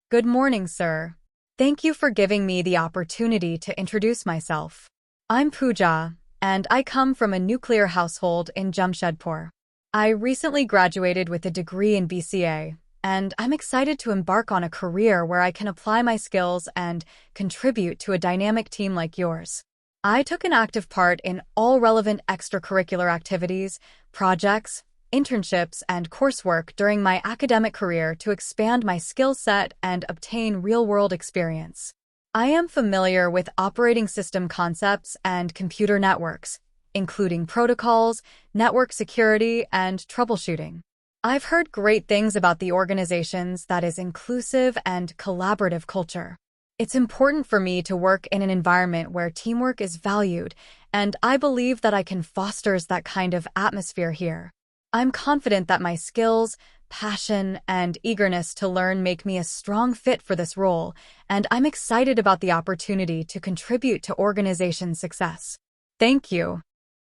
Good morning, sir. Thank you for giving me the opportunity to introduce myself. I'm Pooja, and I come from a nuclear household in Jamshedpur. I recently graduated with a degree in BCA, and I'm excited to embark on a career where I can apply my skills and contribute to a dynamic team like yours. I took an active part in all relevant extracurricular activities, projects, internships, and coursework during my academic career to expand my skill set and obtain real-world experience. I am familiar with operating system concepts and computer networks, including protocols, network security, and troubleshooting. I've heard great things about the organization's that is inclusive and collaborative culture. It's important for me to work in an environment where teamwork is valued, and I believe that I can foster that kind of atmosphere here. I'm confident that my skills, passion, and eagerness to learn make me a strong fit for this role, and I'm excited about the opportunity to contribute to organization success. Thank you.